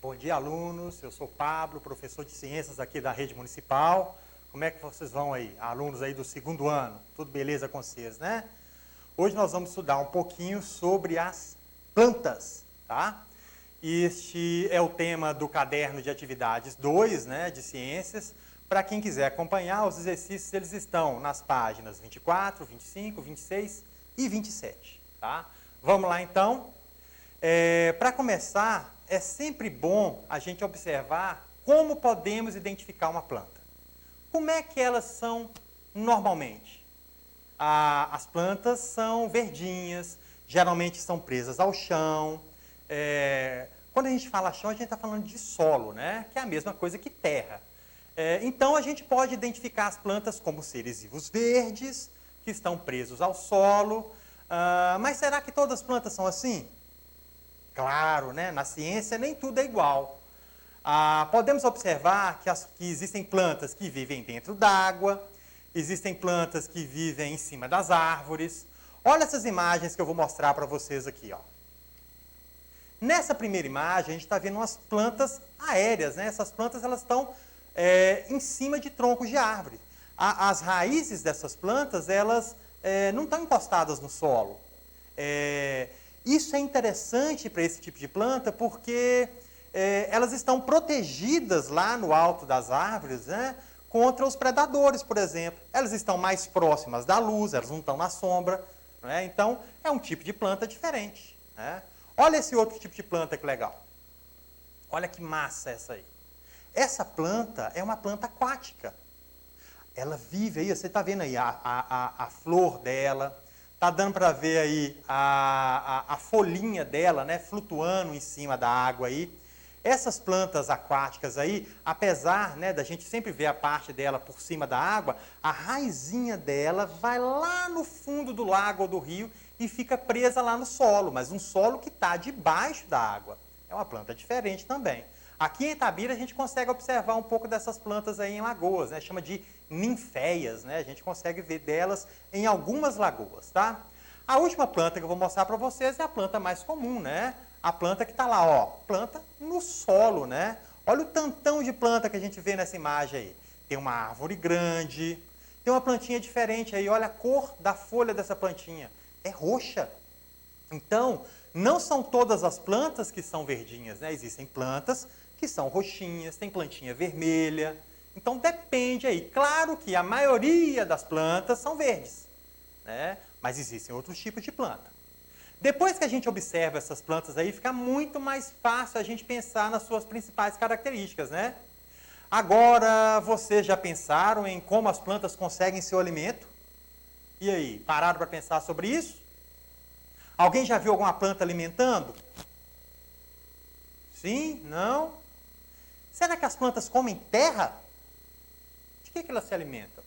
Bom dia, alunos. Eu sou Pablo, professor de ciências aqui da rede municipal. Como é que vocês vão aí? Alunos aí do segundo ano. Tudo beleza com vocês, né? Hoje nós vamos estudar um pouquinho sobre as plantas, tá? Este é o tema do caderno de atividades 2, né, de ciências. Para quem quiser acompanhar, os exercícios eles estão nas páginas 24, 25, 26 e 27, tá? Vamos lá então. Para começar, é sempre bom a gente observar como podemos identificar uma planta. Como é que elas são normalmente? As plantas são verdinhas, geralmente são presas ao chão. Quando a gente fala chão, a gente está falando de solo, né? Que é a mesma coisa que terra. Então, a gente pode identificar as plantas como seres vivos verdes, que estão presos ao solo. Mas será que todas as plantas são assim? Claro, né? Na ciência nem tudo é igual. Podemos observar que existem plantas que vivem dentro d'água, existem plantas que vivem em cima das árvores. Olha essas imagens que eu vou mostrar para vocês aqui, ó. Nessa primeira imagem, a gente está vendo umas plantas aéreas, né? Essas plantas elas estão em cima de troncos de árvore. As raízes dessas plantas elas não estão encostadas no solo. Isso é interessante para esse tipo de planta porque elas estão protegidas lá no alto das árvores, né, contra os predadores, por exemplo. Elas estão mais próximas da luz, elas não estão na sombra. Né? Então, é um tipo de planta diferente. Né? Olha esse outro tipo de planta que legal. Olha que massa essa aí. Essa planta é uma planta aquática. Ela vive aí, você está vendo aí a flor dela. Está dando para ver aí a folhinha dela, né, flutuando em cima da água aí. Essas plantas aquáticas aí, apesar, né, da gente sempre ver a parte dela por cima da água, a raizinha dela vai lá no fundo do lago ou do rio e fica presa lá no solo, mas um solo que está debaixo da água. É uma planta diferente também. Aqui em Itabira a gente consegue observar um pouco dessas plantas aí em lagoas, né? Chama de ninféias, né? A gente consegue ver delas em algumas lagoas, tá? A última planta que eu vou mostrar para vocês é a planta mais comum, né? A planta que está lá, ó, planta no solo, né? Olha o tantão de planta que a gente vê nessa imagem aí. Tem uma árvore grande, tem uma plantinha diferente aí, olha a cor da folha dessa plantinha, é roxa. Então, não são todas as plantas que são verdinhas, né? Existem plantas que são roxinhas, tem plantinha vermelha. Então, depende aí. Claro que a maioria das plantas são verdes, né? Mas existem outros tipos de planta. Depois que a gente observa essas plantas aí, fica muito mais fácil a gente pensar nas suas principais características, né? Agora, vocês já pensaram em como as plantas conseguem seu alimento? E aí, pararam para pensar sobre isso? Alguém já viu alguma planta alimentando? Sim? Não? Será que as plantas comem terra? De que elas se alimentam?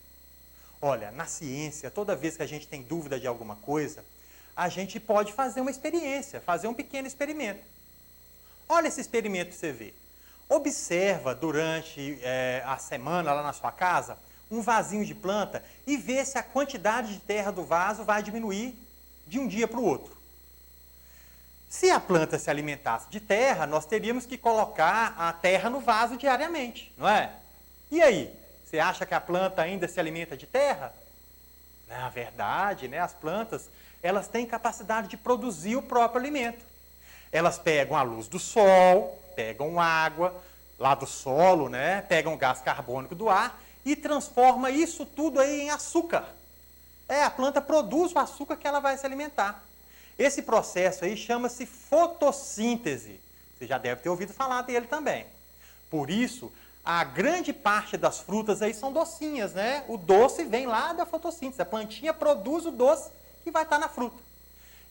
Olha, na ciência, toda vez que a gente tem dúvida de alguma coisa, a gente pode fazer uma experiência, fazer um pequeno experimento. Olha esse experimento que você vê. Observa durante a semana lá na sua casa um vasinho de planta e vê se a quantidade de terra do vaso vai diminuir de um dia para o outro. Se a planta se alimentasse de terra, nós teríamos que colocar a terra no vaso diariamente, não é? E aí, você acha que a planta ainda se alimenta de terra? Na verdade, né, as plantas, elas têm capacidade de produzir o próprio alimento. Elas pegam a luz do sol, pegam água lá do solo, né, pegam gás carbônico do ar e transforma isso tudo aí em açúcar. A planta produz o açúcar que ela vai se alimentar. Esse processo aí chama-se fotossíntese. Você já deve ter ouvido falar dele também. Por isso, a grande parte das frutas aí são docinhas, né? O doce vem lá da fotossíntese. A plantinha produz o doce que vai estar na fruta.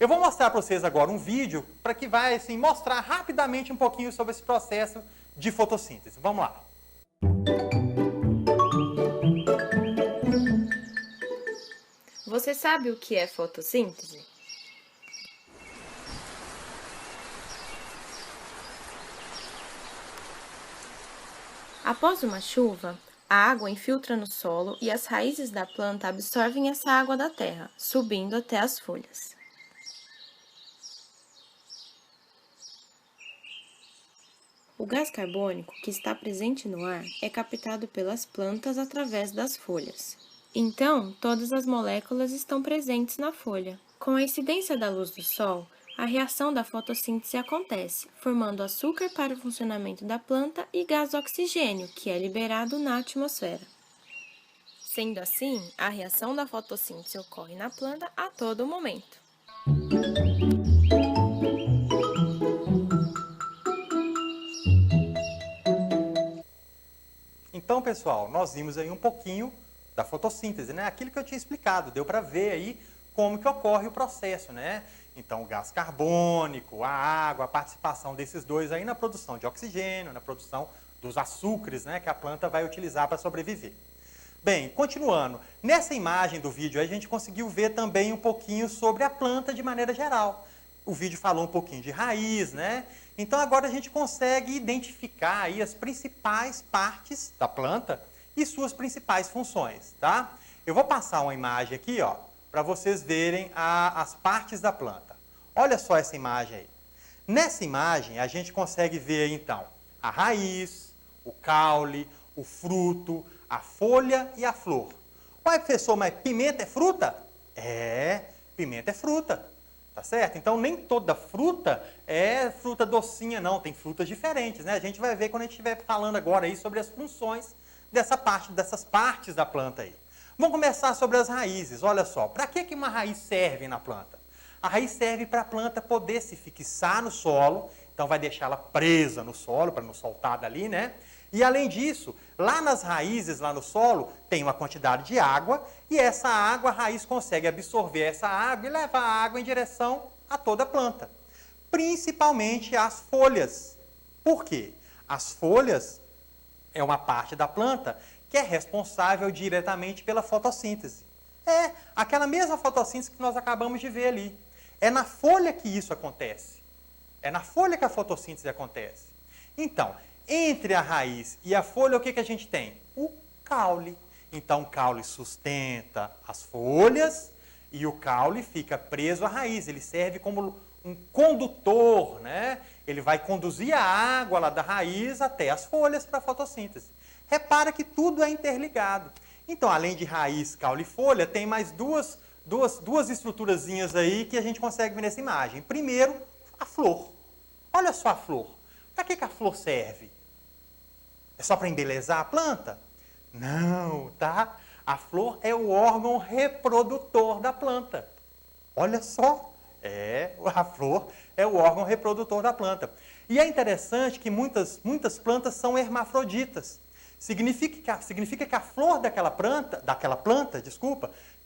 Eu vou mostrar para vocês agora um vídeo para que vai assim, mostrar rapidamente um pouquinho sobre esse processo de fotossíntese. Vamos lá. Você sabe o que é fotossíntese? Após uma chuva, a água infiltra no solo e as raízes da planta absorvem essa água da terra, subindo até as folhas. O gás carbônico, que está presente no ar, é captado pelas plantas através das folhas. Então, todas as moléculas estão presentes na folha. Com a incidência da luz do sol, a reação da fotossíntese acontece, formando açúcar para o funcionamento da planta e gás oxigênio, que é liberado na atmosfera. Sendo assim, a reação da fotossíntese ocorre na planta a todo momento. Então, pessoal, nós vimos aí um pouquinho da fotossíntese, né? Aquilo que eu tinha explicado, deu para ver aí como que ocorre o processo, né? Então, o gás carbônico, a água, a participação desses dois aí na produção de oxigênio, na produção dos açúcares, né, que a planta vai utilizar para sobreviver. Bem, continuando, nessa imagem do vídeo a gente conseguiu ver também um pouquinho sobre a planta de maneira geral. O vídeo falou um pouquinho de raiz, né? Então agora a gente consegue identificar aí as principais partes da planta e suas principais funções, tá? Eu vou passar uma imagem aqui, ó, para vocês verem as partes da planta. Olha só essa imagem aí. Nessa imagem a gente consegue ver então a raiz, o caule, o fruto, a folha e a flor. Ué, professor, mas pimenta é fruta? É, pimenta é fruta. Tá certo? Então, nem toda fruta é fruta docinha, não. Tem frutas diferentes, né? A gente vai ver quando a gente estiver falando agora aí sobre as funções dessas partes da planta aí. Vamos começar sobre as raízes. Olha só, para que uma raiz serve na planta? A raiz serve para a planta poder se fixar no solo, então vai deixá-la presa no solo, para não soltar dali, né? E além disso, lá nas raízes, lá no solo, tem uma quantidade de água, e essa água, a raiz consegue absorver essa água e levar a água em direção a toda a planta. Principalmente as folhas. Por quê? As folhas é uma parte da planta que é responsável diretamente pela fotossíntese. É aquela mesma fotossíntese que nós acabamos de ver ali. É na folha que isso acontece. É na folha que a fotossíntese acontece. Então, entre a raiz e a folha, o que a gente tem? O caule. Então, o caule sustenta as folhas e o caule fica preso à raiz. Ele serve como um condutor, né? Ele vai conduzir a água lá da raiz até as folhas para a fotossíntese. Repara que tudo é interligado. Então, além de raiz, caule e folha, tem mais duas estruturazinhas aí que a gente consegue ver nessa imagem. Primeiro, a flor. Olha só a flor. Para que a flor serve? É só para embelezar a planta? Não, tá? A flor é o órgão reprodutor da planta. Olha só. A flor é o órgão reprodutor da planta. E é interessante que muitas plantas são hermafroditas. Significa que a flor daquela planta,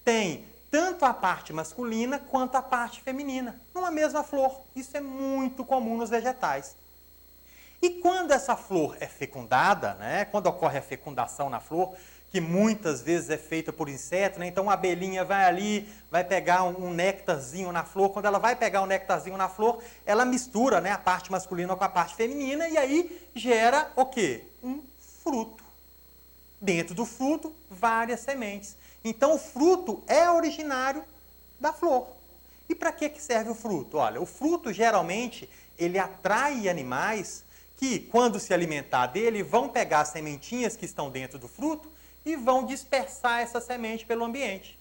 tem tanto a parte masculina quanto a parte feminina, numa mesma flor. Isso é muito comum nos vegetais. E quando essa flor é fecundada, né, quando ocorre a fecundação na flor, que muitas vezes é feita por inseto, né, então a abelhinha vai ali, vai pegar um néctarzinho na flor, quando ela vai pegar o néctarzinho na flor, ela mistura, né, a parte masculina com a parte feminina e aí gera o quê? Um fruto. Dentro do fruto, várias sementes. Então o fruto é originário da flor. E para que serve o fruto? Olha, o fruto geralmente ele atrai animais que, quando se alimentar dele, vão pegar as sementinhas que estão dentro do fruto e vão dispersar essa semente pelo ambiente.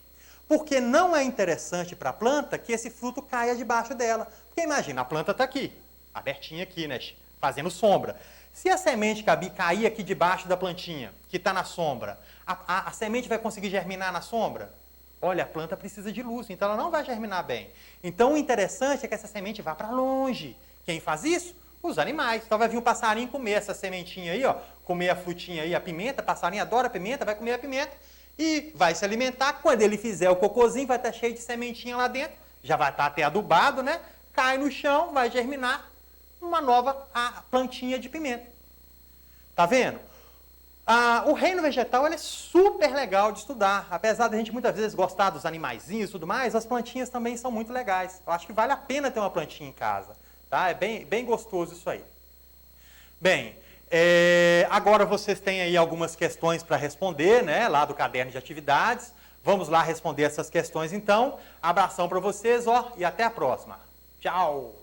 Porque não é interessante para a planta que esse fruto caia debaixo dela. Porque imagina, a planta está aqui, abertinha aqui, né, fazendo sombra. Se a semente cair aqui debaixo da plantinha, que está na sombra, a semente vai conseguir germinar na sombra? Olha, a planta precisa de luz, então ela não vai germinar bem. Então o interessante é que essa semente vá para longe. Quem faz isso? Os animais. Então vai vir um passarinho comer essa sementinha aí, ó, comer a frutinha aí, a pimenta, o passarinho adora a pimenta, vai comer a pimenta e vai se alimentar. Quando ele fizer o cocôzinho, vai estar cheio de sementinha lá dentro, já vai estar até adubado, né? Cai no chão, vai germinar uma nova plantinha de pimenta. Tá vendo? O reino vegetal ele é super legal de estudar. Apesar da gente muitas vezes gostar dos animaizinhos e tudo mais, as plantinhas também são muito legais. Eu acho que vale a pena ter uma plantinha em casa. Tá? É bem gostoso isso aí. Bem, agora vocês têm aí algumas questões para responder, né? Lá do caderno de atividades. Vamos lá responder essas questões então. Abração para vocês, ó, e até a próxima. Tchau!